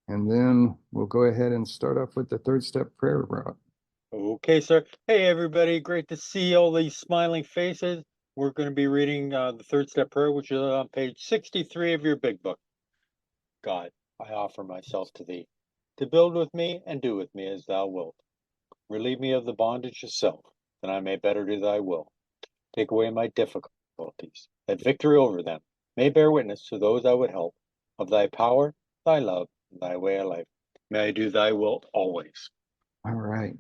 And then we'll go ahead and start off with the third step prayer, Rob. Okay, sir. Hey, everybody. Great to see all these smiling faces. We're going to be reading the third step prayer, which is on page 63 of your big book. God, I offer myself to thee, to build with me and do with me as thou wilt. Relieve me of the bondage of self, that I may better do thy will. Take away my difficulties, that victory over them may bear witness to those I would help of thy power, thy love, and thy way of life. May I do thy will always. All right.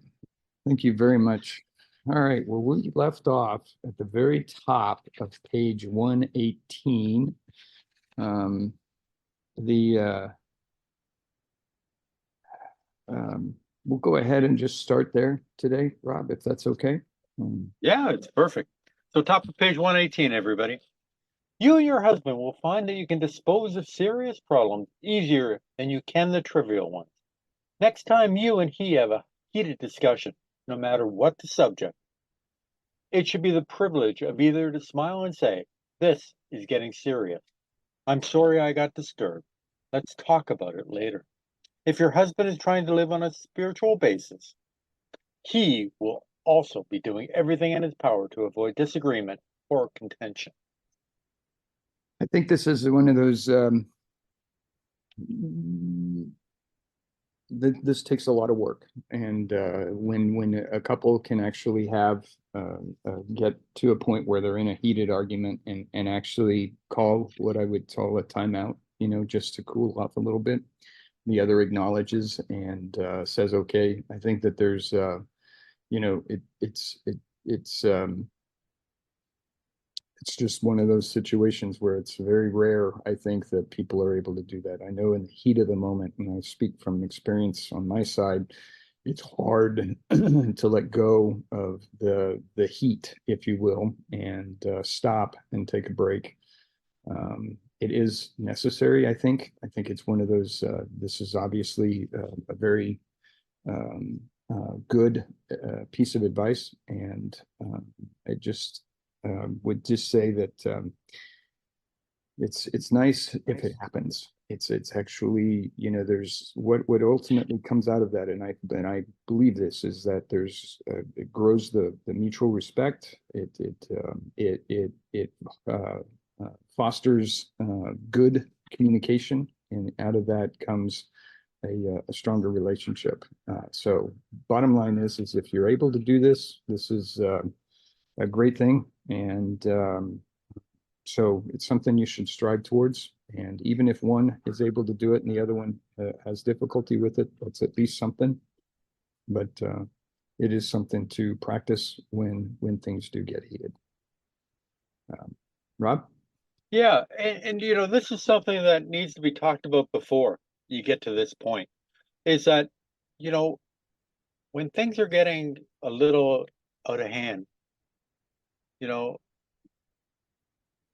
Thank you very much. All right. Well, we left off at the very top of page 118. Um, the we'll go ahead and just start there today, Rob, if that's okay. Yeah, it's perfect. So top of page 118, everybody. You and your husband will find that you can dispose of serious problems easier than you can the trivial ones. Next time you and he have a heated discussion, no matter what the subject, it should be the privilege of either to smile and say, "This is getting serious. I'm sorry I got disturbed. Let's talk about it later." If your husband is trying to live on a spiritual basis, he will also be doing everything in his power to avoid disagreement or contention. I think this is one of those this takes a lot of work, and when a couple can actually have get to a point where they're in a heated argument and actually call what I would call a timeout, just to cool off a little bit, the other acknowledges and says, "Okay." I think that there's it's just one of those situations where it's very rare, I think, that people are able to do that. I know in the heat of the moment, and I speak from experience on my side, it's hard to let go of the heat, if you will, and stop and take a break. It is necessary, I think. I think it's one of those. This is obviously a very good piece of advice, and I just would just say that it's nice if it happens. It's actually, there's what ultimately comes out of that, and I believe this is that there's it grows the mutual respect. It fosters good communication, and out of that comes a stronger relationship. So bottom line is if you're able to do this, this is a great thing. And so it's something you should strive towards. And even if one is able to do it and the other one has difficulty with it, that's at least something. But it is something to practice when things do get heated. Rob? Yeah, and this is something that needs to be talked about before you get to this point. Is that, you know, when things are getting a little out of hand, you know,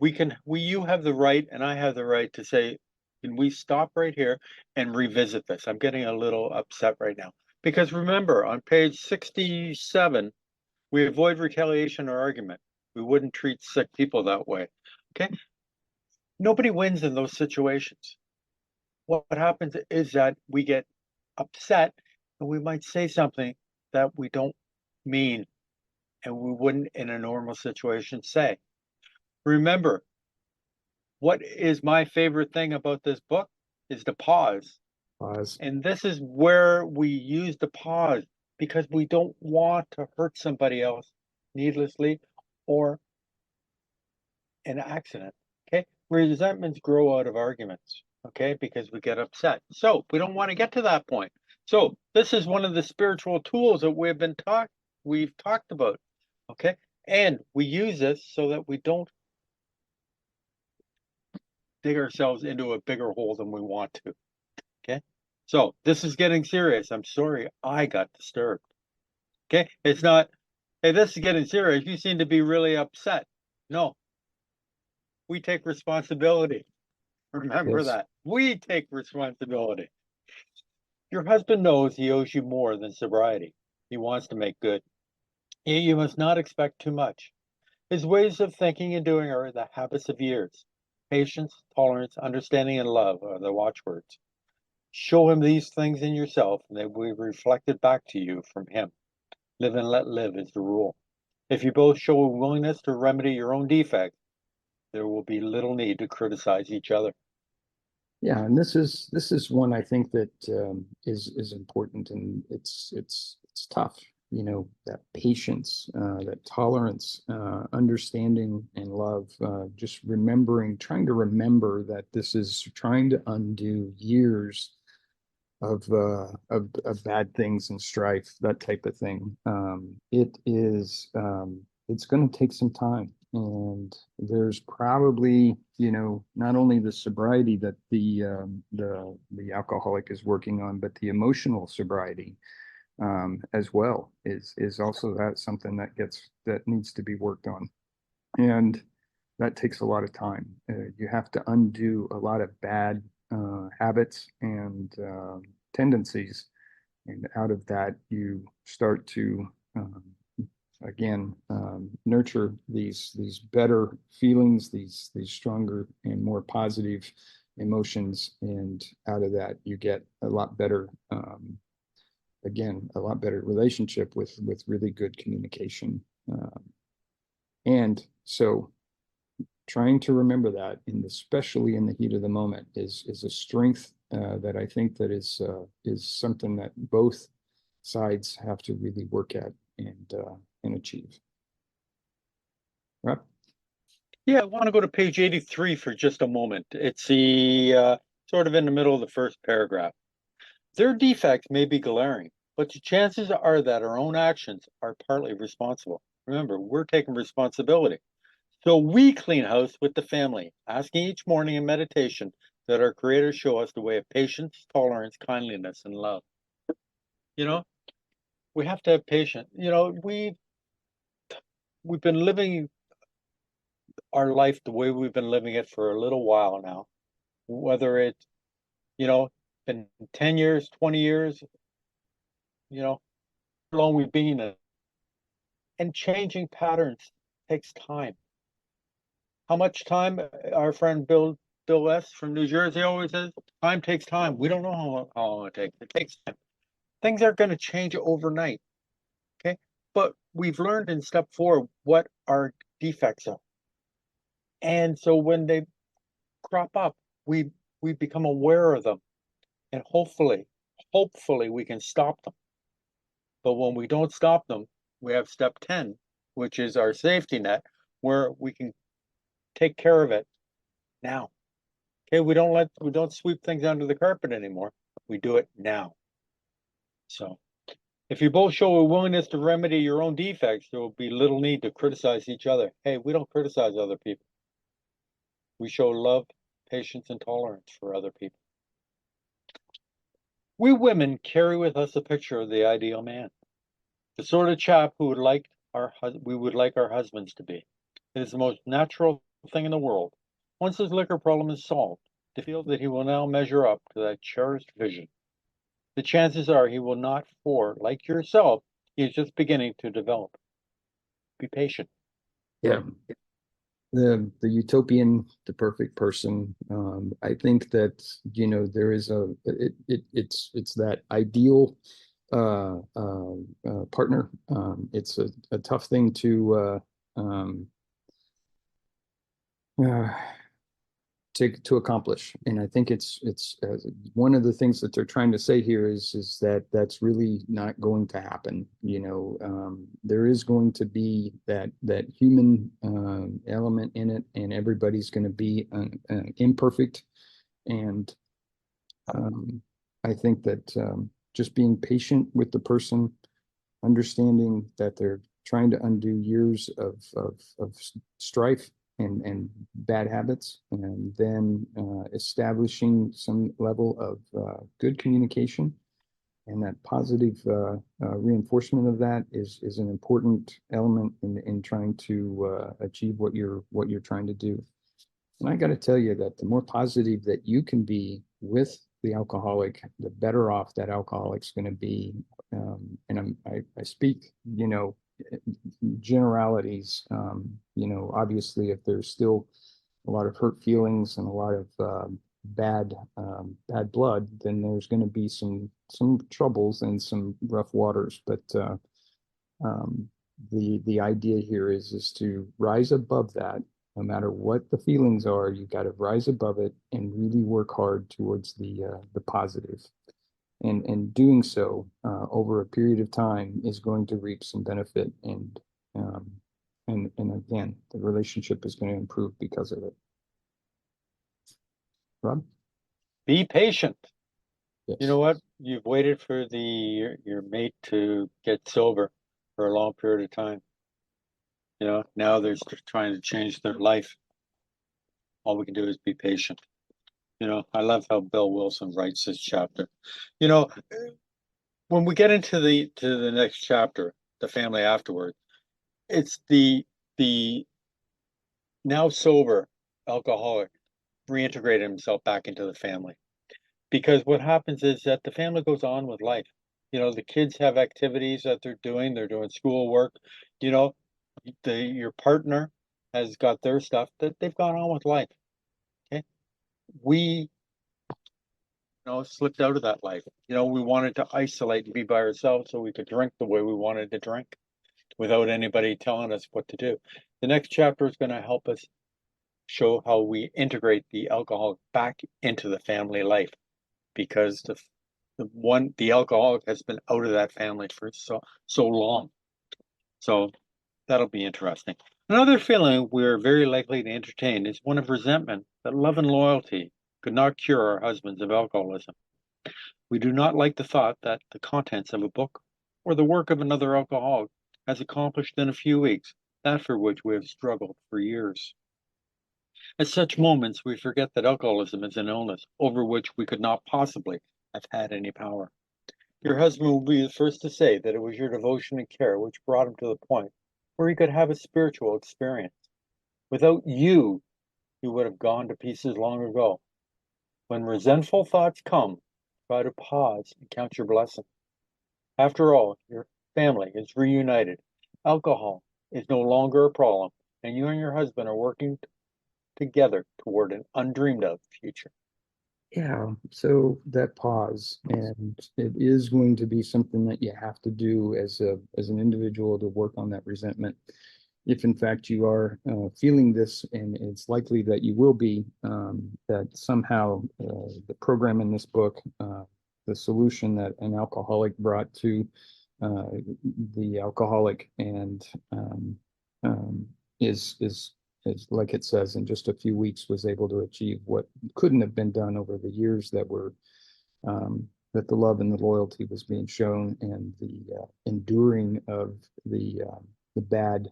you have the right and I have the right to say, can we stop right here and revisit this? I'm getting a little upset right now. Because remember, on page 67, we avoid retaliation or argument. We wouldn't treat sick people that way. Okay? Nobody wins in those situations. What happens is that we get upset and we might say something that we don't mean and we wouldn't in a normal situation say. Remember, what is my favorite thing about this book is to pause. Pause. And this is where we use the pause because we don't want to hurt somebody else needlessly or an accident. Okay. Resentments grow out of arguments. Okay. Because we get upset. So we don't want to get to that point. So this is one of the spiritual tools that we've talked about. Okay. And we use this so that we don't dig ourselves into a bigger hole than we want to. Okay. So this is getting serious. I'm sorry I got disturbed. Okay. It's not, hey, this is getting serious. You seem to be really upset. No, we take responsibility. Remember Yes. that. We take responsibility. Your husband knows he owes you more than sobriety. He wants to make good. You must not expect too much. His ways of thinking and doing are the habits of years. Patience, tolerance, understanding, and love are the watchwords. Show him these things in yourself, and they will be reflected back to you from him. Live and let live is the rule. If you both show a willingness to remedy your own defects, there will be little need to criticize each other. Yeah, and this is one I think that is important, and it's tough. That patience, that tolerance, understanding, and love. Just trying to remember that this is trying to undo years of bad things and strife, that type of thing. It's going to take some time, and there's probably, not only the sobriety that the alcoholic is working on, but the emotional sobriety as well is also that something that needs to be worked on, and that takes a lot of time. You have to undo a lot of bad habits and tendencies, and out of that, you start to again nurture these better feelings, these stronger and more positive emotions, and out of that, you get a lot better. Again, a lot better relationship with really good communication, and so trying to remember that, and especially in the heat of the moment, is a strength that I think that is something that both sides have to really work at and achieve. Right? Yeah, I want to go to page 83 for just a moment. It's the sort of in the middle of the first paragraph. Their defects may be glaring, but the chances are that our own actions are partly responsible. Remember, we're taking responsibility. So we clean house with the family, asking each morning in meditation that our Creator show us the way of patience, tolerance, kindliness, and love. You know, we have to have patience. We've been living our life the way we've been living it for a little while now. Whether it's, you know, been 10 years, 20 years, how long we've been in, and changing patterns takes time. How much time? Our friend Bill S. from New Jersey always says, time takes time. We don't know how long it takes. It takes time. Things aren't going to change overnight. Okay. But we've learned in step 4 what our defects are. And so when they crop up, we become aware of them. And hopefully we can stop them. But when we don't stop them, we have step 10, which is our safety net, where we can take care of it now. Okay, we don't sweep things under the carpet anymore. We do it now. So if you both show a willingness to remedy your own defects, there will be little need to criticize each other. Hey, we don't criticize other people. We show love, patience, and tolerance for other people. We women carry with us a picture of the ideal man, the sort of chap who we would like our husbands to be. It is the most natural thing in the world, once his liquor problem is solved, to feel that he will now measure up to that cherished vision. The chances are he will not, for, like yourself, he is just beginning to develop. Be patient. Yeah. The utopian, the perfect person. I think that there is it's that ideal partner. It's a tough thing uh, to accomplish, and I think it's one of the things that they're trying to say here is that that's really not going to happen. There is going to be that human element in it, and everybody's going to be imperfect, and I think that just being patient with the person, understanding that they're trying to undo years of strife and bad habits, and then establishing some level of good communication, and that positive reinforcement of that is an important element in trying to achieve what you're trying to do. And I got to tell you that the more positive that you can be with the alcoholic, the better off that alcoholic's going to be. And I speak, generalities. Obviously, if there's still a lot of hurt feelings and a lot of bad blood, then there's going to be some troubles and some rough waters. But um, the idea here is to rise above that. No matter what the feelings are, you've got to rise above it and really work hard towards the positive. And doing so over a period of time is going to reap some benefit, um, and again, the relationship is going to improve because of it. Rob? Be patient. Yes. You know what? You've waited for your mate to get sober for a long period of time. You know, now they're trying to change their life. All we can do is be patient. You know, I love how Bill Wilson writes this chapter. You know, when we get into the next chapter, the family afterward, it's the now sober alcoholic reintegrated himself back into the family. Because what happens is that the family goes on with life. You know, the kids have activities that they're doing schoolwork. You know, your partner has got their stuff that they've gone on with life. Okay. We, slipped out of that life. You know, we wanted to isolate and be by ourselves so we could drink the way we wanted to drink without anybody telling us what to do. The next chapter is going to help us show how we integrate the alcohol back into the family life, because the alcoholic has been out of that family for so long. So that'll be interesting. Another feeling we're very likely to entertain is one of resentment that love and loyalty could not cure our husbands of alcoholism. We do not like the thought that the contents of a book or the work of another alcoholic has accomplished in a few weeks that for which we have struggled for years. At such moments, we forget that alcoholism is an illness over which we could not possibly have had any power. Your husband will be the first to say that it was your devotion and care which brought him to the point where he could have a spiritual experience. Without you, he would have gone to pieces long ago. When resentful thoughts come, try to pause and count your blessings. After all, your family is reunited. Alcohol is no longer a problem, and you and your husband are working together toward an undreamed of future. Yeah, so that pause, and it is going to be something that you have to do as an individual to work on that resentment. If in fact you are feeling this, and it's likely that you will be, that somehow the program in this book, the solution that an alcoholic brought to uh, the alcoholic, and is like it says, in just a few weeks was able to achieve what couldn't have been done over the years that the love and the loyalty was being shown, and the enduring of the bad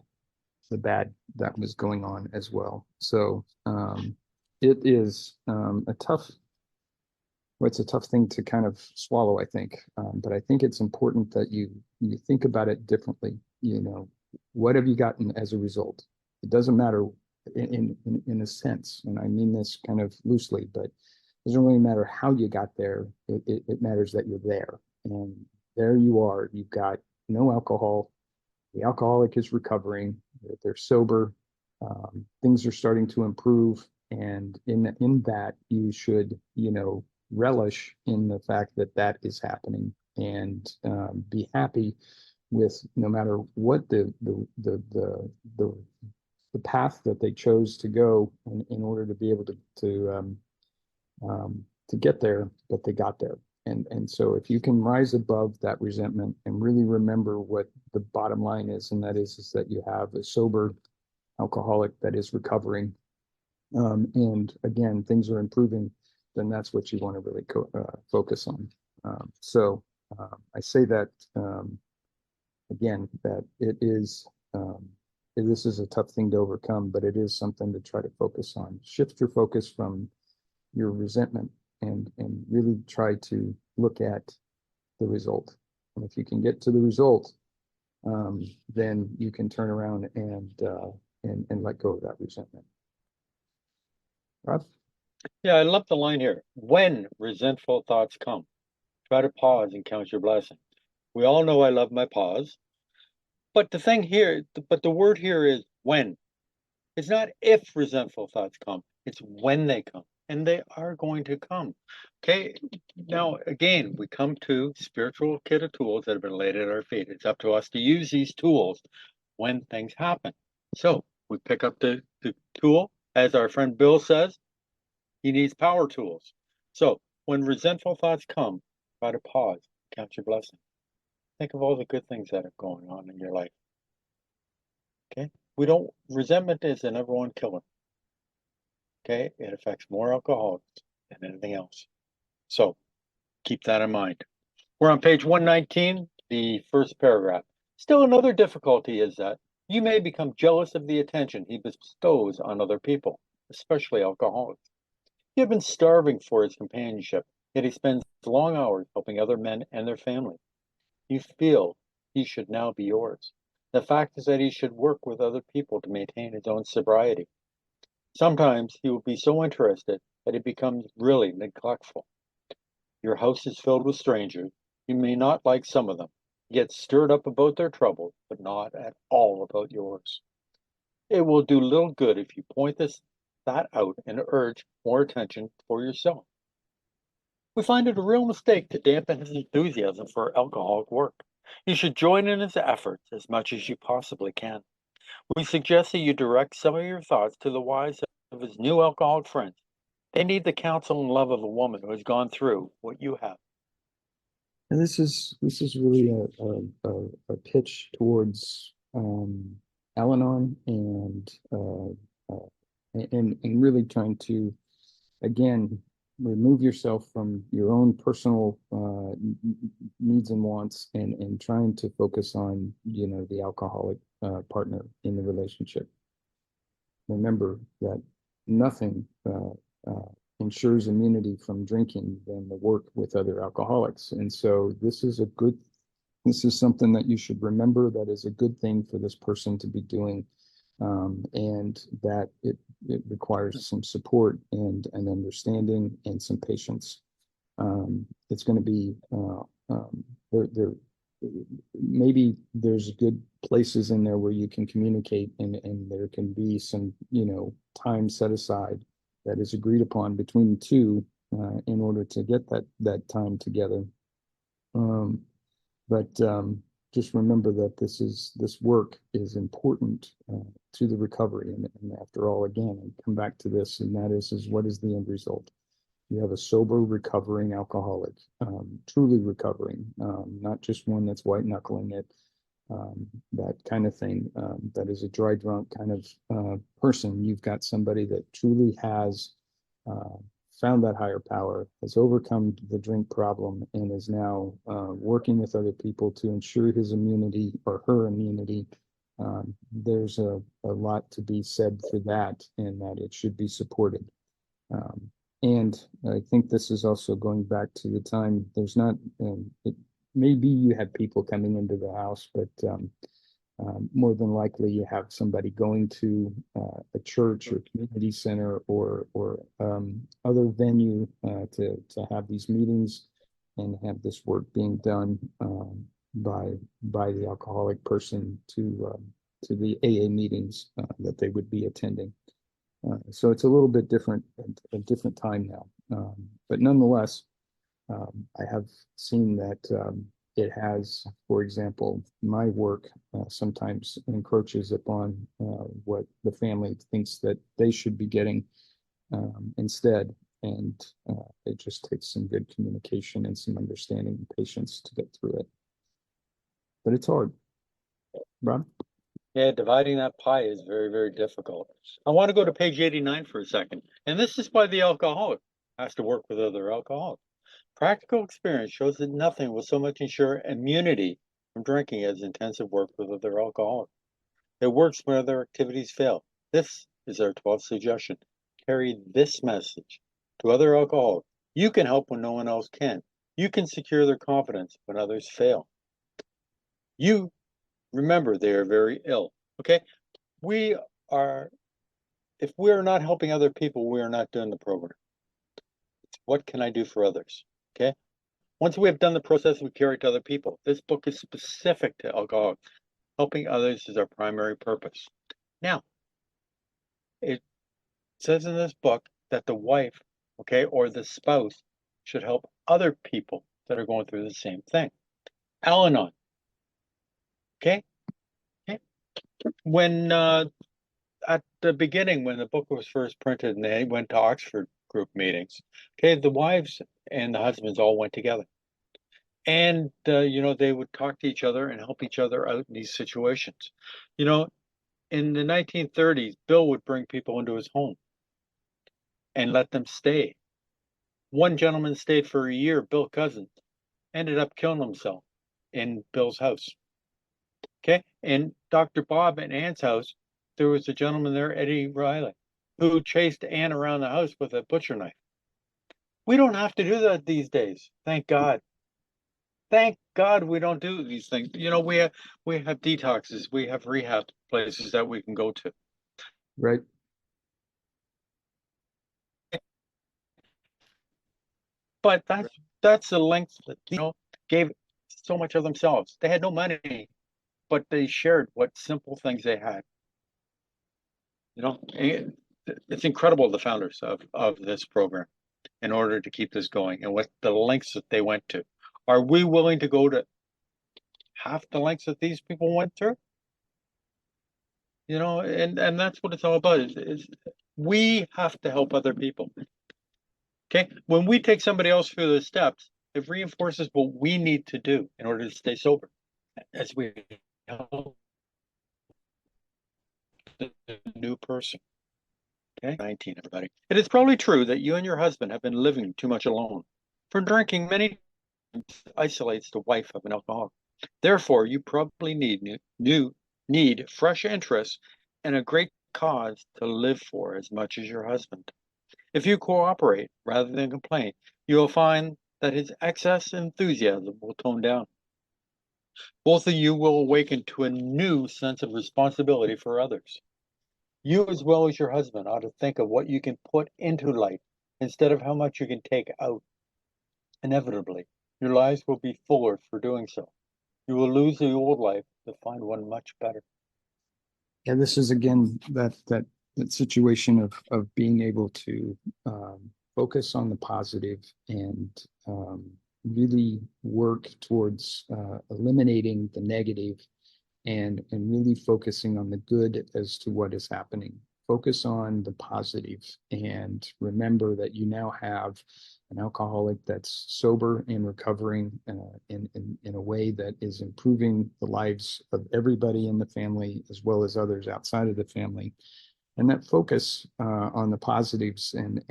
that was going on as well. So it is it's a tough thing to kind of swallow, I think. But I think it's important that you think about it differently. You know, what have you gotten as a result? It doesn't matter in a sense, and I mean this kind of loosely, but it doesn't really matter how you got there. It matters that you're there, and there you are. You've got no alcohol. The alcoholic is recovering. They're sober. Things are starting to improve, and in that you should, relish in the fact that that is happening, and be happy with, no matter what the path that they chose to go in order to be able to get there, but they got there. And so if you can rise above that resentment and really remember what the bottom line is, and that is that you have a sober alcoholic that is recovering, and again, things are improving, then that's what you want to really focus on. I say that again, that this is a tough thing to overcome, but it is something to try to focus on. Shift your focus from your resentment and really try to look at the result. And if you can get to the result, then you can turn around and let go of that resentment. Rob? Yeah, I love the line here. When resentful thoughts come, try to pause and count your blessings. We all know I love my pause. But the word here is when. It's not if resentful thoughts come, it's when they come. and they are going to come. Okay, now again, we come to spiritual kit of tools that have been laid at our feet. It's up to us to use these tools when things happen. So we pick up the tool, as our friend Bill says, he needs power tools. So when resentful thoughts come, try to pause, count your blessings. Think of all the good things that are going on in your life. Okay, resentment is the number one killer. Okay, it affects more alcoholics than anything else. So keep that in mind. We're on page 119, the first paragraph. Still another difficulty is that you may become jealous of the attention he bestows on other people, especially alcoholics. You have been starving for his companionship, yet he spends long hours helping other men and their families. You feel he should now be yours. The fact is that he should work with other people to maintain his own sobriety. Sometimes he will be so interested that he becomes really neglectful. Your house is filled with strangers. You may not like some of them, get stirred up about their troubles, but not at all about yours. It will do little good if you point that out and urge more attention for yourself. We find it a real mistake to dampen his enthusiasm for alcoholic work. You should join in his efforts as much as you possibly can. We suggest that you direct some of your thoughts to the wives of his new alcoholic friends. They need the counsel and love of a woman who has gone through what you have. And this is really a pitch towards Al-Anon and really trying to again remove yourself from your own personal needs and wants and trying to focus on the alcoholic partner in the relationship. Remember that nothing ensures immunity from drinking than the work with other alcoholics. And so this is something that you should remember, that is a good thing for this person to be doing, and that it requires some support and an understanding and some patience. It's going to be maybe there's good places in there where you can communicate and there can be some time set aside that is agreed upon between the two in order to get that time together. But just remember that this work is important to the recovery. And after all, again, I come back to this, and that is what is the end result? You have a sober, recovering alcoholic, truly recovering, not just one that's white knuckling it, that kind of thing, that is a dry drunk kind of person. You've got somebody that truly has found that higher power, has overcome the drink problem, and is now working with other people to ensure his immunity or her immunity. There's a lot to be said for that, and that it should be supported. And I think this is also going back to the time, there's not, maybe you have people coming into the house, but more than likely you have somebody going to a church or community center or other venue to have these meetings and have this work being done by the alcoholic person to the AA meetings that they would be attending. So it's a little bit different, a different time now. But nonetheless, I have seen that it has, for example, my work sometimes encroaches upon what the family thinks that they should be getting instead. And it just takes some good communication and some understanding and patience to get through it. But it's hard. Rob? Yeah, dividing that pie is very, very difficult. I want to go to page 89 for a second. And this is why the alcoholic has to work with other alcoholics. Practical experience shows that nothing will so much ensure immunity from drinking as intensive work with other alcoholics. It works when other activities fail. This is our 12th suggestion. Carry this message to other alcoholics. You can help when no one else can. You can secure their confidence when others fail. You remember they are very ill. Okay? If we are not helping other people, we are not doing the program. What can I do for others? Okay? Once we have done the process, we carry it to other people. This book is specific to alcoholics. Helping others is our primary purpose. Now, it says in this book that the wife okay, or the spouse should help other people that are going through the same thing. Al-Anon, okay? Okay. When at the beginning, when the book was first printed and they went to Oxford group meetings, okay, the wives and the husbands all went together. And, they would talk to each other and help each other out in these situations. You know, in the 1930s, Bill would bring people into his home and let them stay. One gentleman stayed for a year, Bill Cousins, ended up killing himself in Bill's house. Okay. In Dr. Bob and Ann's house, there was a gentleman there, Eddie Riley, who chased Ann around the house with a butcher knife. We don't have to do that these days. Thank God. Thank God we don't do these things. We have detoxes, we have rehab places that we can go to. Right. But that's the length that gave so much of themselves. They had no money, but they shared what simple things they had. It's incredible, the founders of this program, in order to keep this going and what the lengths that they went to. Are we willing to go to half the lengths that these people went through? And that's what it's all about, is we have to help other people. Okay, when we take somebody else through the steps, it reinforces what we need to do in order to stay sober as we help the new person. Okay, 19, everybody. It is probably true that you and your husband have been living too much alone. From drinking many times isolates the wife of an alcoholic. Therefore, you probably need fresh interests and a great cause to live for as much as your husband. If you cooperate rather than complain, you will find that his excess enthusiasm will tone down. Both of you will awaken to a new sense of responsibility for others. You, as well as your husband, ought to think of what you can put into life instead of how much you can take out. Inevitably, your lives will be fuller for doing so. You will lose the old life to find one much better. Yeah, this is again that situation of being able to focus on the positive and really work towards eliminating the negative and really focusing on the good as to what is happening. Focus on the positive and remember that you now have an alcoholic that's sober and recovering in a way that is improving the lives of everybody in the family as well as others outside of the family. And that focus on the positives and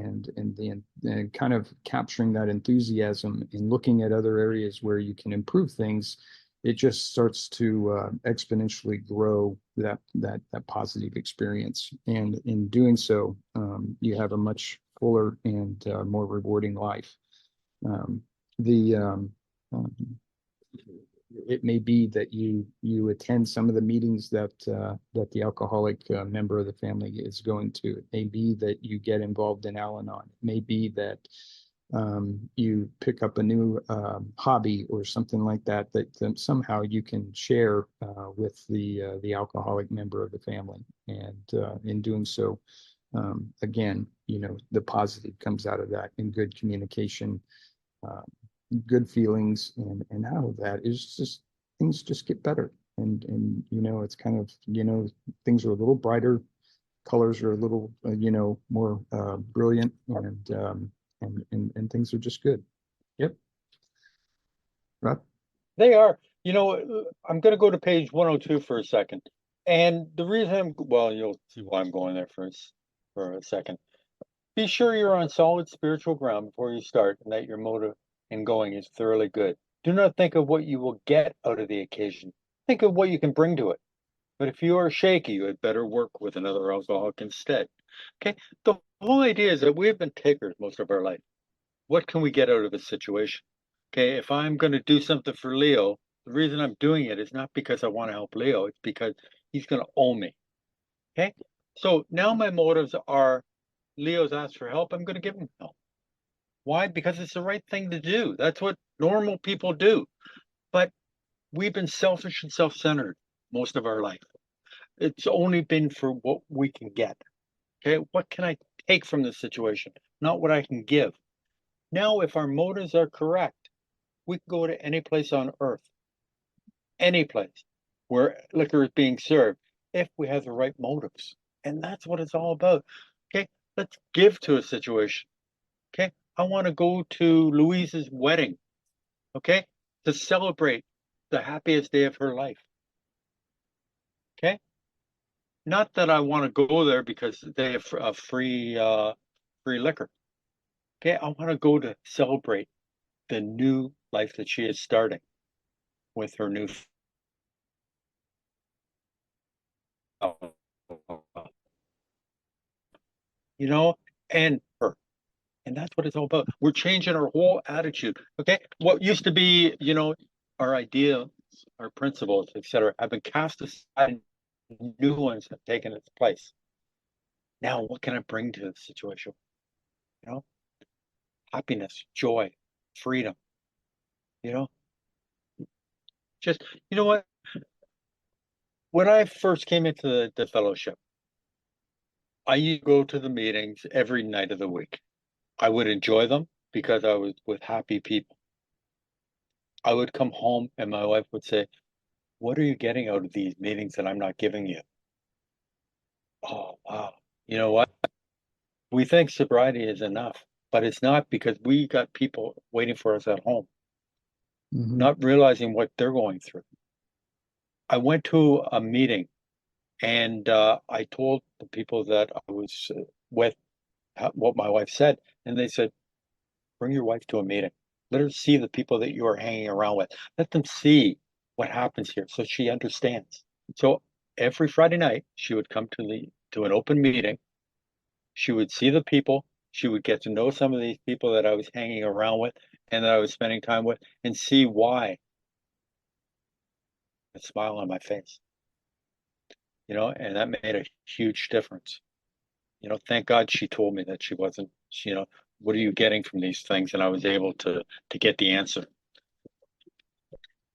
kind of capturing that enthusiasm and looking at other areas where you can improve things, it just starts to exponentially grow that positive experience. And in doing so, you have a much fuller and more rewarding life. It may be that you attend some of the meetings that the alcoholic member of the family is going to. It may be that you get involved in Al-Anon. It may be that you pick up a new hobby or something like that somehow you can share with the alcoholic member of the family. And in doing so, again, the positive comes out of that in good communication, good feelings, and out of that is just things just get better. And it's kind of, things are a little brighter, colors are a little more brilliant, and things are just good. Yep. Rob? They are. I'm going to go to page 102 for a second. And the reason you'll see why I'm going there for a second. Be sure you're on solid spiritual ground before you start and that your motive in going is thoroughly good. Do not think of what you will get out of the occasion. Think of what you can bring to it. But if you are shaky, you had better work with another alcoholic instead. Okay? The whole idea is that we have been takers most of our life. What can we get out of a situation? Okay, if I'm going to do something for Leo, the reason I'm doing it is not because I want to help Leo, it's because he's going to owe me. Okay, so now my motives are, Leo's asked for help, I'm going to give him help. Why? Because it's the right thing to do. That's what normal people do. But we've been selfish and self-centered most of our life. It's only been for what we can get. Okay, what can I take from this situation? not what I can give. Now, if our motives are correct, we can go to any place on earth, any place where liquor is being served, if we have the right motives. And that's what it's all about. Okay, let's give to a situation. Okay, I want to go to Louise's wedding, okay, to celebrate the happiest day of her life. Okay, not that I want to go there because they have free liquor. Okay, I want to go to celebrate the new life that she is starting with her new. You know, and her. And that's what it's all about. We're changing our whole attitude. Okay. What used to be, our ideas, our principles, etc., have been cast aside. New ones have taken its place. Now, what can I bring to the situation? You know, happiness, joy, freedom. You know, just you know what? When I first came into the fellowship, I used to go to the meetings every night of the week. I would enjoy them because I was with happy people. I would come home and my wife would say, "What are you getting out of these meetings that I'm not giving you?" Oh, wow. You know what? We think sobriety is enough, but it's not because we got people waiting for us at home, Mhm. not realizing what they're going through. I went to a meeting and I told the people that I was with what my wife said, and they said, "Bring your wife to a meeting. Let her see the people that you are hanging around with. Let them see what happens here so she understands." So every Friday night, she would come to an open meeting. She would see the people. She would get to know some of these people that I was hanging around with and that I was spending time with and see why a smile on my face, and that made a huge difference. Thank God she told me that she wasn't, what are you getting from these things? And I was able to get the answer.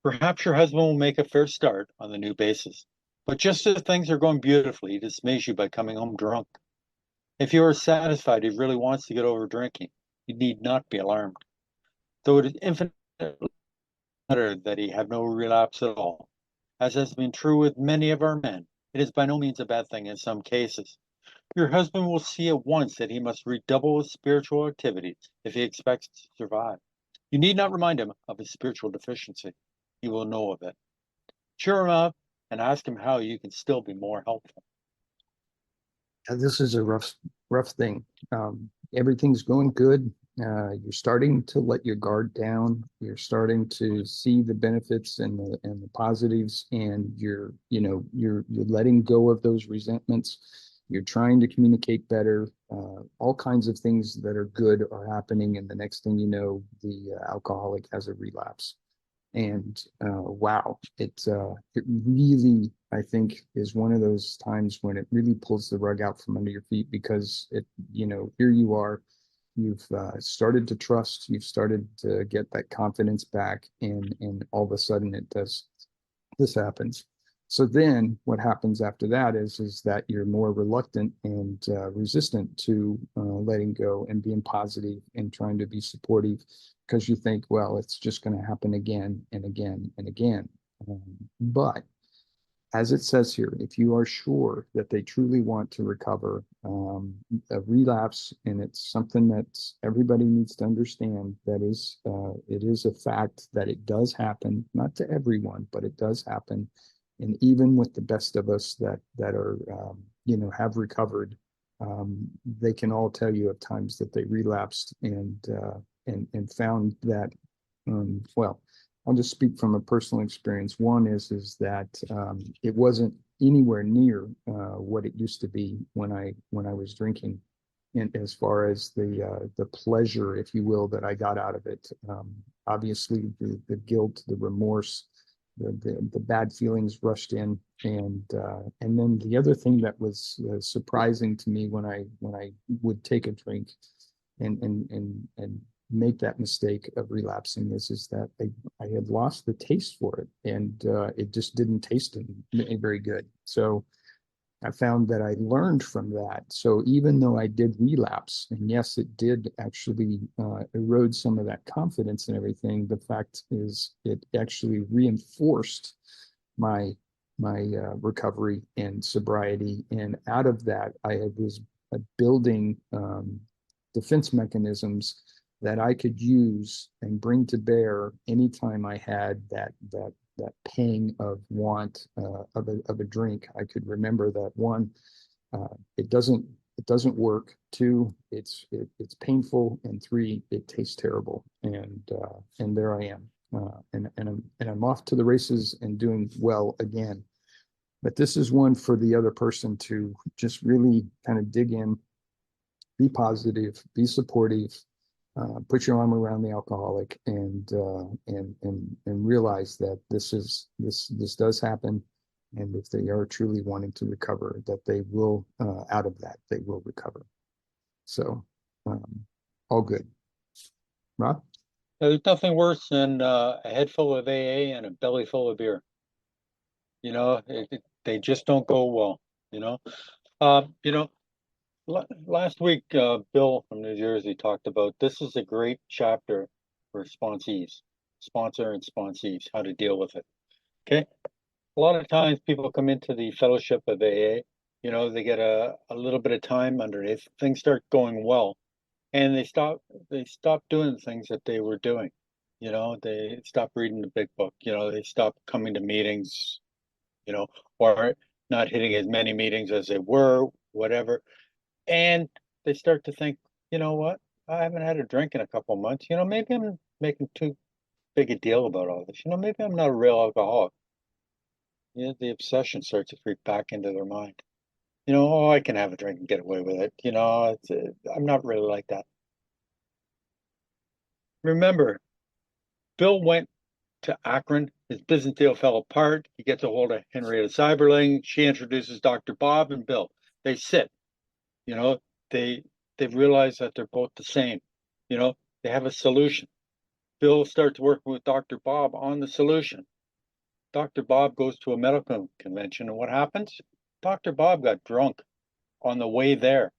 Perhaps your husband will make a fair start on the new basis, but just as things are going beautifully, he dismays you by coming home drunk. If you are satisfied he really wants to get over drinking, you need not be alarmed. Though it is infinitely better that he have no relapse at all, as has been true with many of our men, it is by no means a bad thing in some cases. Your husband will see at once that he must redouble his spiritual activities if he expects to survive. You need not remind him of his spiritual deficiency. He will know of it. Cheer him up and ask him how you can still be more helpful. This is a rough thing. Everything's going good. You're starting to let your guard down. You're starting to see the benefits and the positives, and you're letting go of those resentments. You're trying to communicate better. All kinds of things that are good are happening, and the next thing you know, the alcoholic has a relapse. And wow, it really, I think, is one of those times when it really pulls the rug out from under your feet, because here you are, you've started to trust, you've started to get that confidence back, and all of a sudden this happens. So then what happens after that is that you're more reluctant and resistant to letting go and being positive and trying to be supportive, because you think, well, it's just going to happen again and again and again. But as it says here, if you are sure that they truly want to recover, a relapse, and it's something that everybody needs to understand, it is a fact that it does happen, not to everyone, but it does happen. And even with the best of us that are, have recovered, they can all tell you of times that they relapsed and found that, well, I'll just speak from a personal experience. One is that it wasn't anywhere near what it used to be when I was drinking, and as far as the pleasure, if you will, that I got out of it. Obviously, the guilt, the remorse, the bad feelings rushed in, and then the other thing that was surprising to me when I would take a drink and make that mistake of relapsing is that I had lost the taste for it, and it just didn't taste very good. So I found that I learned from that. So even though I did relapse, and yes, it did actually erode some of that confidence and everything, the fact is it actually reinforced my recovery and sobriety. And out of that, I was building defense mechanisms that I could use and bring to bear anytime I had that pang of want of a drink. I could remember that one, it doesn't work. Two, it's painful, and three, it tastes terrible. And there I am, and I'm off to the races and doing well again. But this is one for the other person to just really kind of dig in, be positive, be supportive, put your arm around the alcoholic, and realize that this does happen, and if they are truly wanting to recover, that they will out of that they will recover. So, all good. Rob? There's nothing worse than a head full of AA and a belly full of beer. They just don't go well. You know, you know. Last week, Bill from New Jersey talked about this is a great chapter for sponsees, sponsor and sponsees, how to deal with it. Okay. A lot of times people come into the fellowship of AA, they get a little bit of time underneath, things start going well, and they stop doing the things that they were doing. They stop reading the big book, they stop coming to meetings, or not hitting as many meetings as they were, whatever. And they start to think, you know what? I haven't had a drink in a couple of months. Maybe I'm making too big a deal about all this. Maybe I'm not a real alcoholic. The obsession starts to creep back into their mind. Oh, I can have a drink and get away with it. I'm not really like that. Remember, Bill went to Akron. His business deal fell apart. He gets a hold of Henrietta Seiberling. She introduces Dr. Bob and Bill. They sit. You know, they realize that they're both the same. They have a solution. Bill starts working with Dr. Bob on the solution. Dr. Bob goes to a medical convention, and what happens? Dr. Bob got drunk on the way there.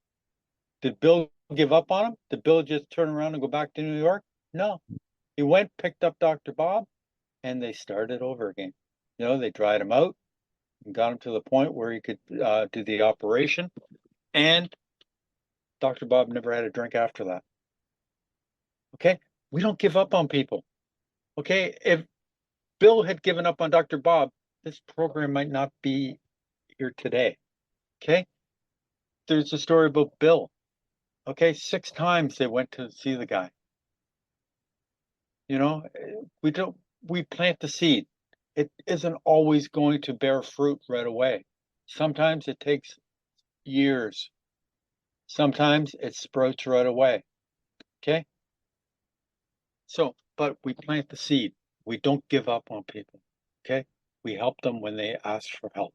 Did Bill give up on him? Did Bill just turn around and go back to New York? No. He went, picked up Dr. Bob, and they started over again. They dried him out and got him to the point where he could do the operation. And Dr. Bob never had a drink after that. Okay? We don't give up on people. Okay? If Bill had given up on Dr. Bob, this program might not be here today. Okay? There's a story about Bill. Okay? 6 times they went to see the guy. We plant the seed. It isn't always going to bear fruit right away. Sometimes it takes years. Sometimes it sprouts right away. Okay? So, but we plant the seed. We don't give up on people. Okay? We help them when they ask for help.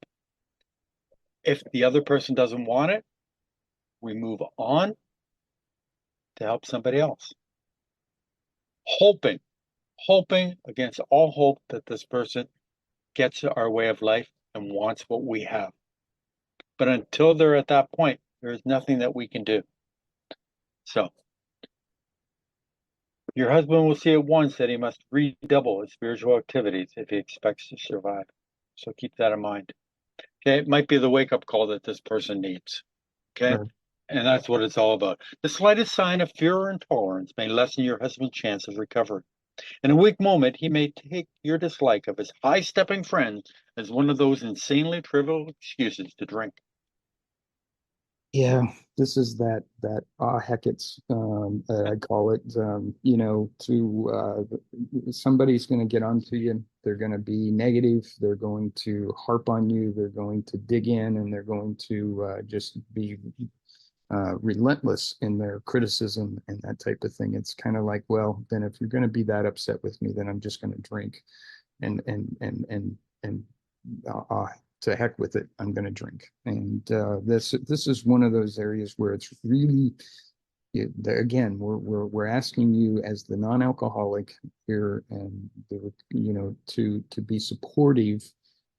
If the other person doesn't want it, we move on to help somebody else. Hoping against all hope that this person gets our way of life and wants what we have. But until they're at that point, there is nothing that we can do. So, your husband will see at once that he must redouble his spiritual activities if he expects to survive. So keep that in mind. Okay, it might be the wake-up call that this person needs. Okay, Right. and that's what it's all about. The slightest sign of fear or intolerance may lessen your husband's chance of recovery. In a weak moment, he may take your dislike of his high-stepping friend as one of those insanely trivial excuses to drink. Yeah, this is that heck it's I call it, somebody's going to get onto you. They're going to be negative. They're going to harp on you. They're going to dig in, and they're going to just be relentless in their criticism and that type of thing. It's kind of like, well, then if you're going to be that upset with me, then I'm just going to drink, and to heck with it, I'm going to drink. And this is one of those areas where it's really, again, we're asking you as the non-alcoholic here, and to be supportive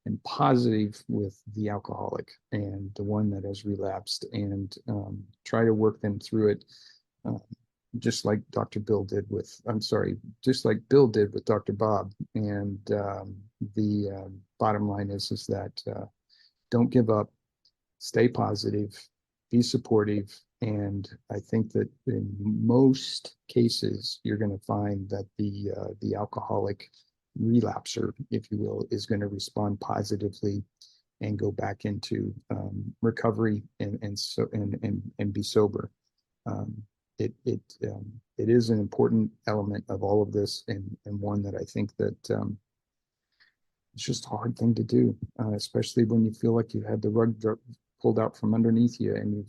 and positive with the alcoholic and the one that has relapsed, and try to work them through it, just like Bill did with Dr. Bob. And the bottom line is that don't give up, stay positive, be supportive. And I think that in most cases, you're going to find that the alcoholic relapser, if you will, is going to respond positively and go back into recovery and be sober. It is an important element of all of this, and one that I think that it's just a hard thing to do, especially when you feel like you had the rug pulled out from underneath you, and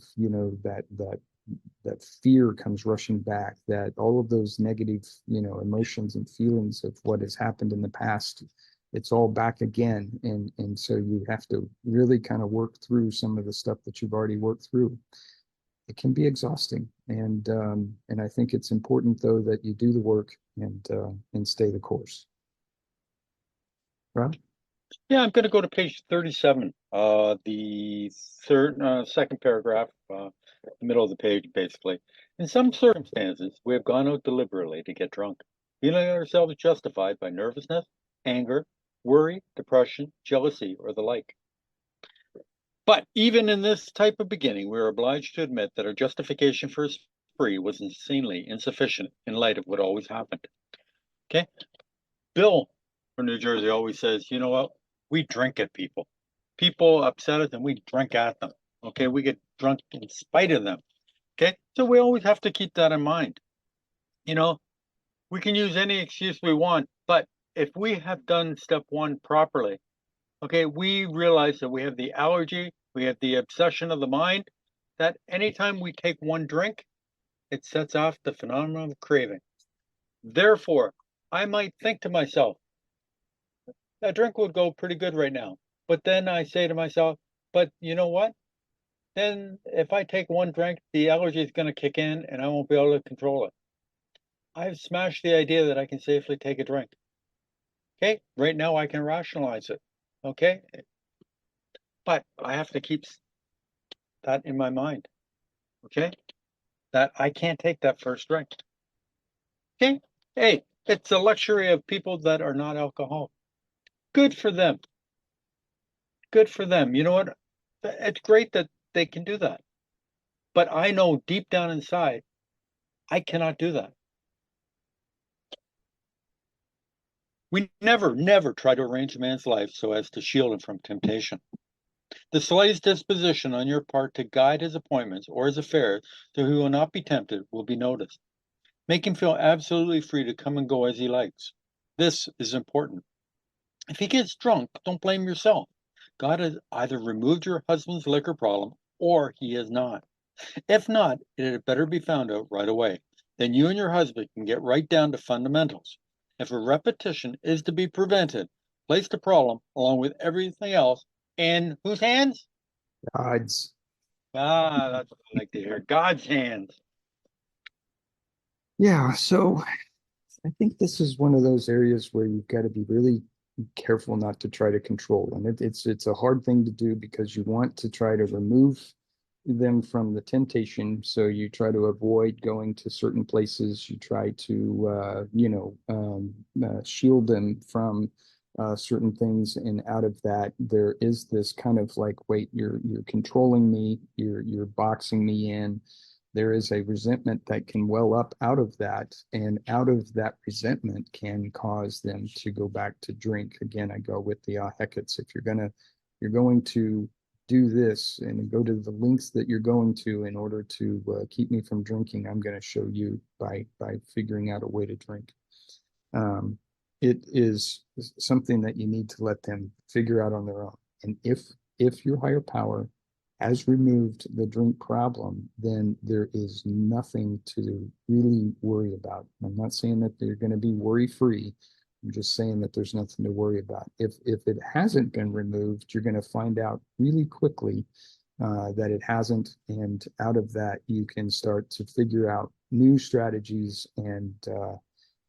that fear comes rushing back, that all of those negative, emotions and feelings of what has happened in the past, it's all back again. And so you have to really kind of work through some of the stuff that you've already worked through. It can be exhausting. And I think it's important, though, that you do the work and stay the course. Rob? Yeah, I'm going to go to page 37, the second paragraph, the middle of the page, basically. In some circumstances, we have gone out deliberately to get drunk, feeling ourselves justified by nervousness, anger, worry, depression, jealousy, or the like. But even in this type of beginning, we are obliged to admit that our justification for a spree was insanely insufficient in light of what always happened. Okay? Bill from New Jersey always says, you know what? We drink at people. People upset us and we drink at them. Okay? We get drunk in spite of them. Okay? So we always have to keep that in mind. We can use any excuse we want, but if we have done step one properly, okay, we realize that we have the allergy, we have the obsession of the mind, that anytime we take one drink, it sets off the phenomenon of craving. Therefore, I might think to myself, a drink would go pretty good right now. But then I say to myself, but you know what? Then if I take one drink, the allergy is going to kick in and I won't be able to control it. I've smashed the idea that I can safely take a drink. Okay, right now I can rationalize it. Okay, but I have to keep that in my mind. Okay, that I can't take that first drink. Okay, hey, it's a luxury of people that are not alcoholic. Good for them. Good for them. You know what? It's great that they can do that. But I know deep down inside, I cannot do that. We never try to arrange a man's life so as to shield him from temptation. The slightest disposition on your part to guide his appointments or his affairs so he will not be tempted will be noticed. Make him feel absolutely free to come and go as he likes. This is important. If he gets drunk, don't blame yourself. God has either removed your husband's liquor problem or he has not. If not, it had better be found out right away. Then you and your husband can get right down to fundamentals. If a repetition is to be prevented, place the problem along with everything else in whose hands? God's. That's what I like to hear. God's hands. Yeah, so I think this is one of those areas where you've got to be really careful not to try to control. And it's a hard thing to do because you want to try to remove them from the temptation. So you try to avoid going to certain places. You try to, shield them from certain things. And out of that, there is this kind of like, wait, you're controlling me. You're boxing me in. There is a resentment that can well up out of that, and out of that resentment can cause them to go back to drink again. I go with the Hecate. If you're going to do this and go to the lengths that you're going to in order to keep me from drinking, I'm going to show you by figuring out a way to drink. It is something that you need to let them figure out on their own. And if your higher power has removed the drink problem, then there is nothing to really worry about. I'm not saying that they're going to be worry-free. I'm just saying that there's nothing to worry about. If it hasn't been removed, you're going to find out really quickly that it hasn't. And out of that, you can start to figure out new strategies and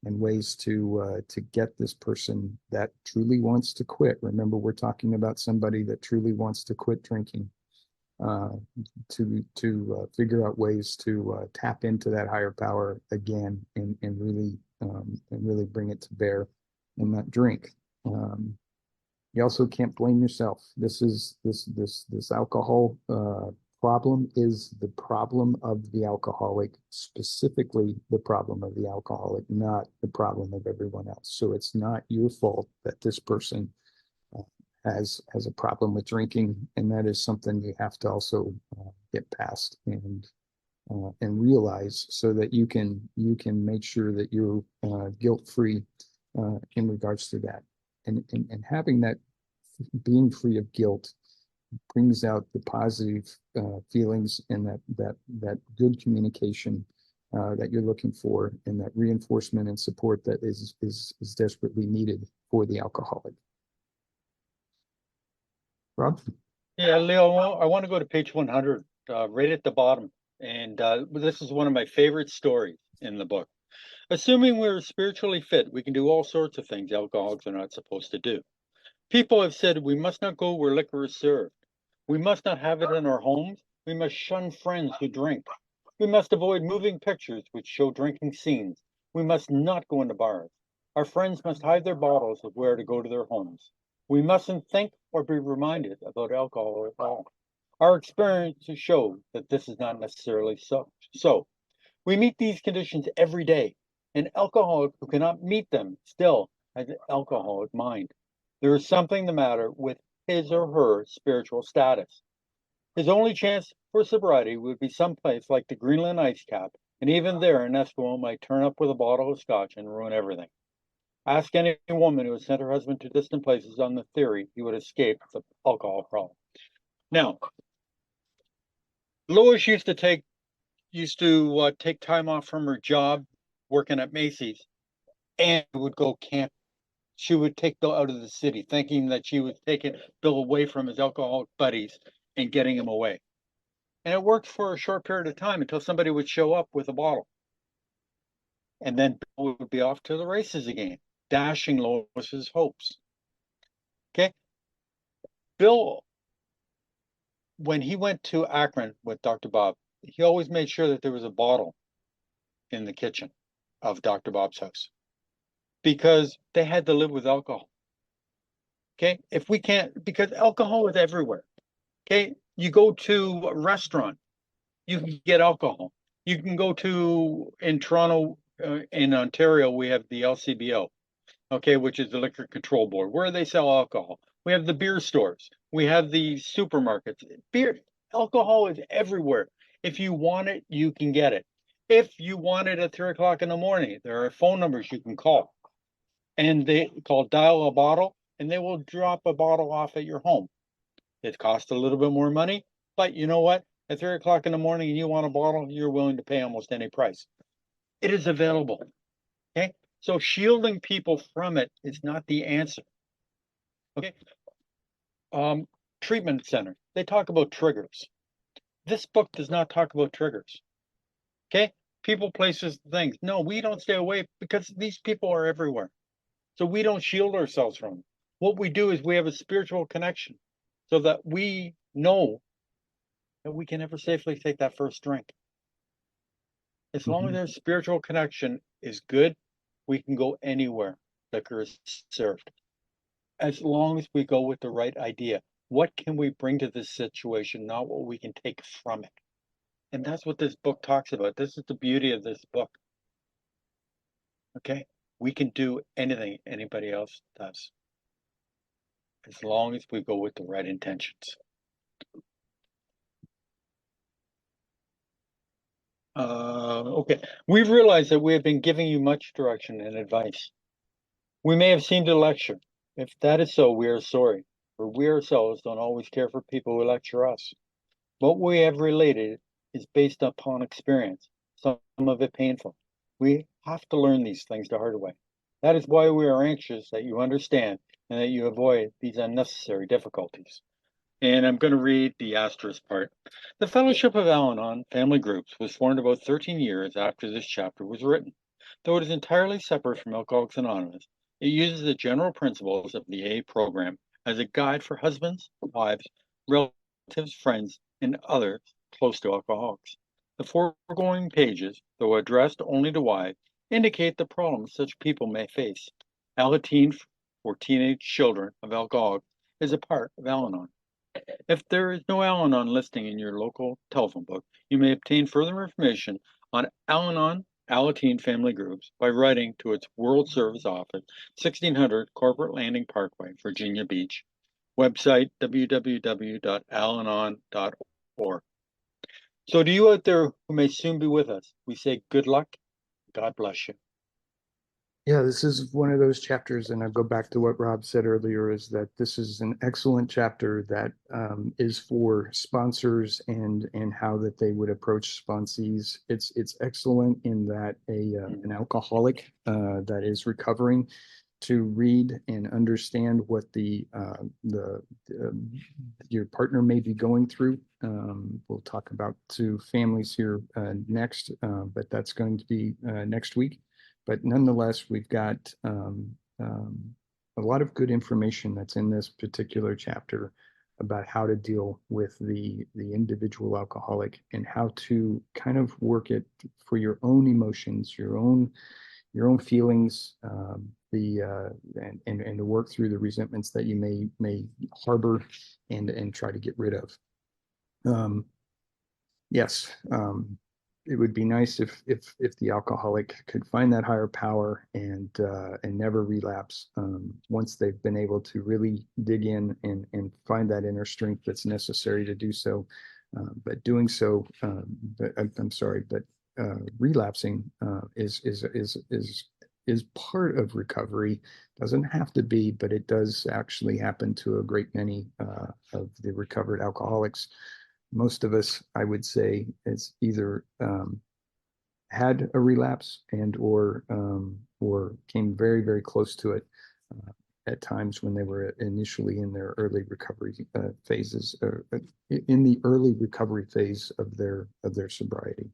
and ways to get this person that truly wants to quit. Remember, we're talking about somebody that truly wants to quit drinking. Uh, to figure out ways to tap into that higher power again and really bring it to bear and not drink. You also can't blame yourself. This alcohol problem is the problem of the alcoholic, specifically the problem of the alcoholic, not the problem of everyone else. So it's not your fault that this person has a problem with drinking, and that is something you have to also get past and realize, so that you can make sure that you're guilt free in regards to that, and having that, being free of guilt, brings out the positive feelings and that good communication that you're looking for, and that reinforcement and support that is desperately needed for the alcoholic. Rob? Yeah, Leo, I want to go to page 100, right at the bottom. And this is one of my favorite stories in the book. Assuming we're spiritually fit, we can do all sorts of things alcoholics are not supposed to do. People have said we must not go where liquor is served. We must not have it in our homes. We must shun friends who drink. We must avoid moving pictures which show drinking scenes. We must not go into bars. Our friends must hide their bottles of where to go to their homes. We mustn't think or be reminded about alcohol at all. Our experiences show that this is not necessarily so. We meet these conditions every day. An alcoholic who cannot meet them still has an alcoholic mind. There is something the matter with his or her spiritual status. His only chance for sobriety would be someplace like the Greenland ice cap, and even there an Eskimo might turn up with a bottle of scotch and ruin everything. Ask any woman who has sent her husband to distant places on the theory he would escape the alcohol problem. Now, Lois used to take time off from her job working at Macy's and would go camp. She would take Bill out of the city, thinking that she was taking Bill away from his alcoholic buddies and getting him away. And it worked for a short period of time until somebody would show up with a bottle. And then Bill would be off to the races again, dashing Lois's hopes. Okay. Bill, when he went to Akron with Dr. Bob, he always made sure that there was a bottle in the kitchen of Dr. Bob's house, because they had to live with alcohol. Okay. If we can't, because alcohol is everywhere. Okay. You go to a restaurant, you can get alcohol. You can go to, in Toronto, in Ontario, we have the LCBO, okay, which is the Liquor Control Board, where they sell alcohol. We have the beer stores. We have the supermarkets. Beer, alcohol is everywhere. If you want it, you can get it. If you want it at 3 o'clock in the morning, there are phone numbers you can call. And they call Dial a Bottle, and they will drop a bottle off at your home. It costs a little bit more money, but you know what? At 3 o'clock in the morning and you want a bottle, you're willing to pay almost any price. It is available. Okay. So shielding people from it is not the answer. Okay. Treatment center. They talk about triggers. This book does not talk about triggers. Okay. People, places, things. No, we don't stay away because these people are everywhere. So we don't shield ourselves from them. What we do is we have a spiritual connection so that we know that we can never safely take that first drink. As long as their spiritual connection is good, we can go anywhere liquor is served. As long as we go with the right idea. What can we bring to this situation, not what we can take from it? And that's what this book talks about. This is the beauty of this book. Okay? We can do anything anybody else does, as long as we go with the right intentions. Okay. We've realized that we have been giving you much direction and advice. We may have seemed to lecture. If that is so, we are sorry, for we ourselves don't always care for people who lecture us. What we have related is based upon experience, some of it painful. We have to learn these things the hard way. That is why we are anxious that you understand and that you avoid these unnecessary difficulties. And I'm going to read the asterisk part. The Fellowship of Al-Anon family groups was formed about 13 years after this chapter was written. Though it is entirely separate from Alcoholics Anonymous, it uses the general principles of the AA program as a guide for husbands, wives, relatives, friends, and others close to alcoholics. The foregoing pages, though addressed only to wives, indicate the problems such people may face. Alateen for teenage children of alcoholics is a part of Al-Anon. If there is no Al-Anon listing in your local telephone book, you may obtain further information on Al-Anon Alateen Family Groups by writing to its World Service Office, 1600 Corporate Landing Parkway, Virginia Beach. Website www.alanon.org. So to you out there who may soon be with us, we say good luck. God bless you. Yeah, this is one of those chapters, and I go back to what Rob said earlier, is that this is an excellent chapter that is for sponsors and how that they would approach sponsees. It's excellent in that an alcoholic that is recovering to read and understand what your partner may be going through. We'll talk about to families here next, but that's going to be next week. But nonetheless, we've got a lot of good information that's in this particular chapter about how to deal with the individual alcoholic and how to kind of work it for your own emotions, your own feelings, and to work through the resentments that you may harbor and try to get rid of. Yes. It would be nice if the alcoholic could find that higher power and never relapse once they've been able to really dig in and find that inner strength that's necessary to do so. But doing so, relapsing is part of recovery. Doesn't have to be, but it does actually happen to a great many of the recovered alcoholics. Most of us, I would say, is either had a relapse or came very, very close to it at times when they were initially in their early recovery phases, or in the early recovery phase of their sobriety.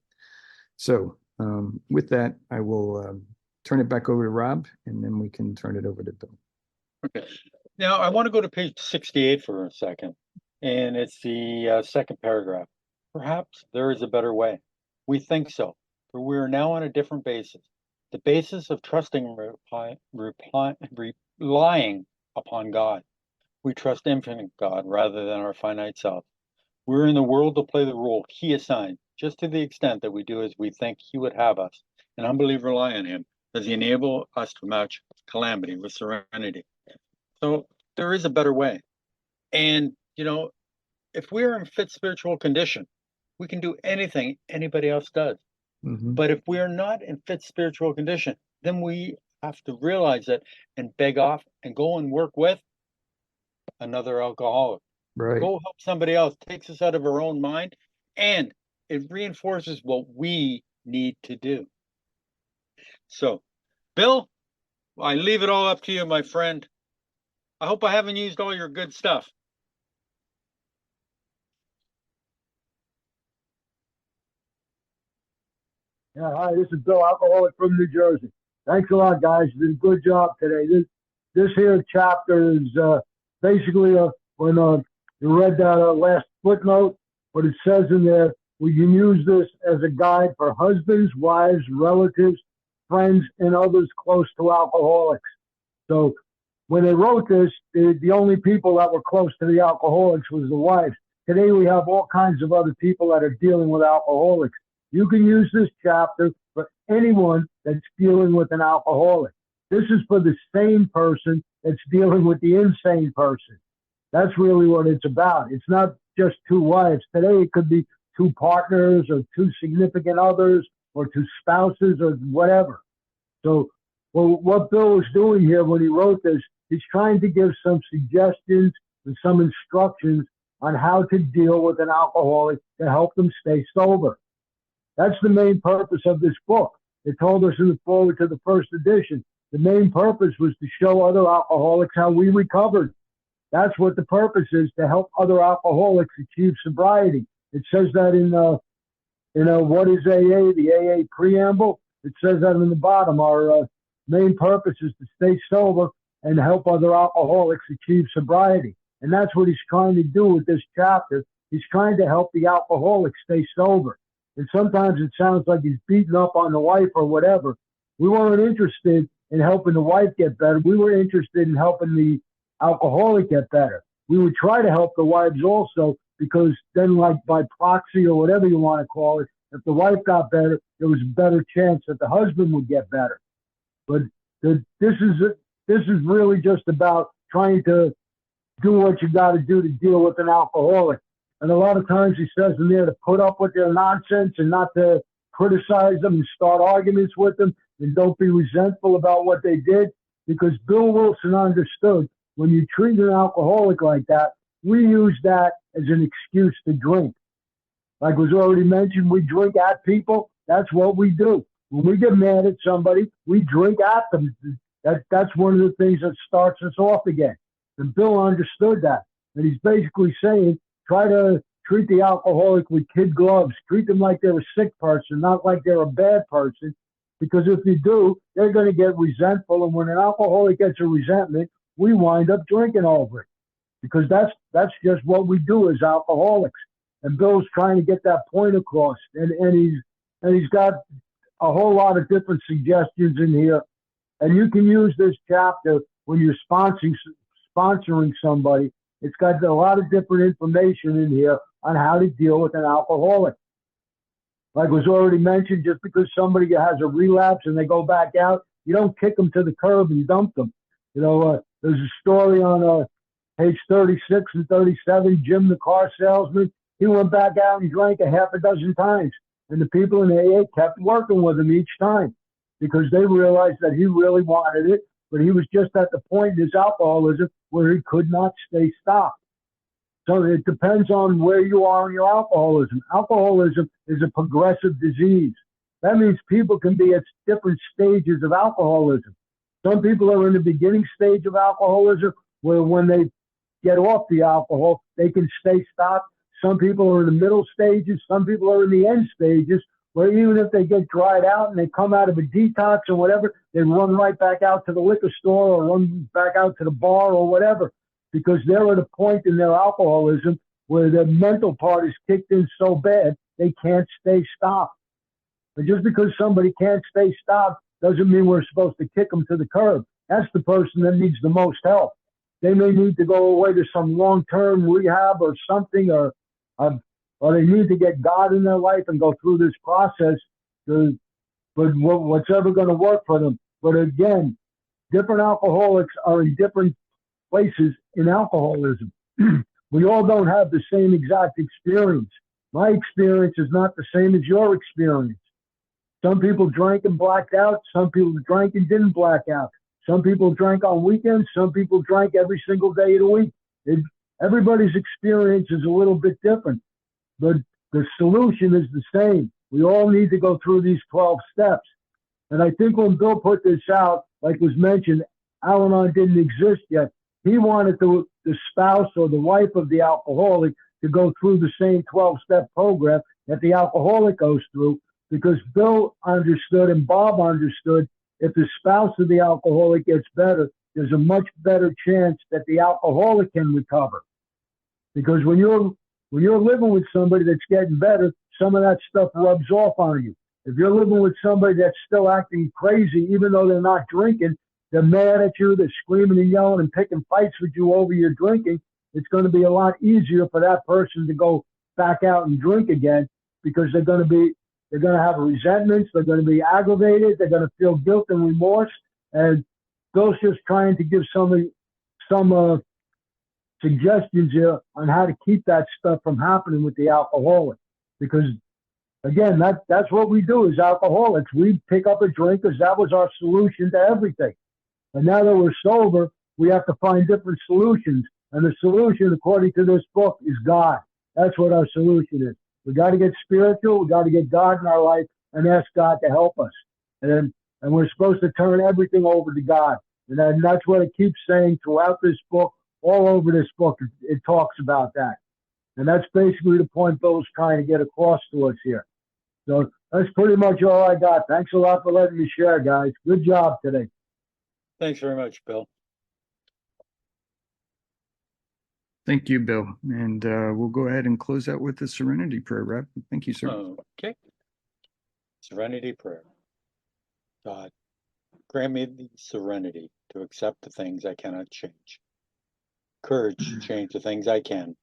So with that, I will turn it back over to Rob, and then we can turn it over to Bill. Okay. Now I want to go to page 68 for a second. And it's the second paragraph. Perhaps there is a better way. We think so, for we are now on a different basis. The basis of trusting relying upon God. We trust infinite God rather than our finite self. We're in the world to play the role He assigned, just to the extent that we do as we think He would have us, and humbly rely on Him as He enable us to match calamity with serenity. So there is a better way. And if we're in fit spiritual condition, we can do anything anybody else does. Mm-hmm. But if we're not in fit spiritual condition, then we have to realize that and beg off and go and work with another alcoholic. Right. Go help somebody else. Takes us out of our own mind, and it reinforces what we need to do. So, Bill, I leave it all up to you, my friend. I hope I haven't used all your good stuff. Yeah, hi, this is Bill, alcoholic from New Jersey. Thanks a lot, guys. You did a good job today. This here chapter is basically when you read that last footnote, what it says in there, we can use this as a guide for husbands, wives, relatives, friends, and others close to alcoholics. So when they wrote this, the only people that were close to the alcoholics was the wives. Today we have all kinds of other people that are dealing with alcoholics. You can use this chapter for anyone that's dealing with an alcoholic. This is for the sane person that's dealing with the insane person. That's really what it's about. It's not just two wives. Today it could be two partners or two significant others or two spouses or whatever. So what Bill was doing here when he wrote this, he's trying to give some suggestions and some instructions on how to deal with an alcoholic to help them stay sober. That's the main purpose of this book. It told us in the foreword to the first edition, the main purpose was to show other alcoholics how we recovered. That's what the purpose is, to help other alcoholics achieve sobriety. It says that in what is AA, the AA preamble. it says that in the bottom. Our main purpose is to stay sober and help other alcoholics achieve sobriety. And that's what he's trying to do with this chapter. He's trying to help the alcoholic stay sober. And sometimes it sounds like he's beating up on the wife or whatever. We weren't interested in helping the wife get better. We were interested in helping the alcoholic get better. We would try to help the wives also, because then, like by proxy or whatever you want to call it, if the wife got better, there was a better chance that the husband would get better. But this is really just about trying to do what you got to do to deal with an alcoholic. And a lot of times he says in there to put up with their nonsense and not to criticize them and start arguments with them, and don't be resentful about what they did, because Bill Wilson understood when you treat an alcoholic like that, we use that as an excuse to drink. Like was already mentioned, we drink at people. That's what we do. When we get mad at somebody, we drink at them. That's one of the things that starts us off again. And Bill understood that. And he's basically saying, try to treat the alcoholic with kid gloves. Treat them like they're a sick person, not like they're a bad person. Because if you do, they're going to get resentful. And when an alcoholic gets a resentment, we wind up drinking over it. Because that's just what we do as alcoholics. And Bill's trying to get that point across. And he's got a whole lot of different suggestions in here. And you can use this chapter when you're sponsoring somebody. It's got a lot of different information in here on how to deal with an alcoholic. Like was already mentioned, just because somebody has a relapse and they go back out, you don't kick them to the curb and dump them. You know, there's a story on page 36 and 37, Jim the car salesman. He went back out and drank a half a dozen times. And the people in AA kept working with him each time because they realized that he really wanted it, but he was just at the point in his alcoholism where he could not stay stopped. So it depends on where you are in your alcoholism. Alcoholism is a progressive disease. That means people can be at different stages of alcoholism. Some people are in the beginning stage of alcoholism where when they get off the alcohol, they can stay stopped. Some people are in the middle stages. Some people are in the end stages where even if they get dried out and they come out of a detox or whatever, they run right back out to the liquor store or run back out to the bar or whatever, because they're at a point in their alcoholism where their mental part is kicked in so bad they can't stay stopped. But just because somebody can't stay stopped doesn't mean we're supposed to kick them to the curb. That's the person that needs the most help. They may need to go away to some long-term rehab or something, or they need to get God in their life and go through this process. But what's ever going to work for them? But again, different alcoholics are in different places in alcoholism. We all don't have the same exact experience. My experience is not the same as your experience. Some people drank and blacked out. Some people drank and didn't black out. Some people drank on weekends. Some people drank every single day of the week. Everybody's experience is a little bit different, but the solution is the same. We all need to go through these 12 steps. And I think when Bill put this out, like was mentioned, Al-Anon didn't exist yet. He wanted the spouse or the wife of the alcoholic to go through the same 12-step program that the alcoholic goes through, because Bill understood and Bob understood if the spouse of the alcoholic gets better, there's a much better chance that the alcoholic can recover. Because when you're living with somebody that's getting better, some of that stuff rubs off on you. If you're living with somebody that's still acting crazy, even though they're not drinking, they're mad at you, they're screaming and yelling and picking fights with you over your drinking, it's going to be a lot easier for that person to go back out and drink again, because they're going to have resentments, they're going to be aggravated, they're going to feel guilt and remorse. And Bill's just trying to give some suggestions here on how to keep that stuff from happening with the alcoholic. Because again, that's what we do as alcoholics. We pick up a drink because that was our solution to everything. And now that we're sober, we have to find different solutions. And the solution, according to this book, is God. That's what our solution is. We got to get spiritual. We got to get God in our life and ask God to help us. And we're supposed to turn everything over to God. And that's what it keeps saying throughout this book. All over this book, it talks about that. And that's basically the point Bill's trying to get across to us here. So That's pretty much all I got. Thanks a lot for letting me share, guys. Good job today. Thanks very much, Bill. Thank you, Bill. And we'll go ahead and close out with the Serenity Prayer, Rep. Thank you, sir. Okay. Serenity prayer. God, grant me the serenity to accept the things I cannot change, courage to change the things I can,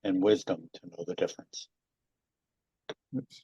and wisdom to know the difference. Oops.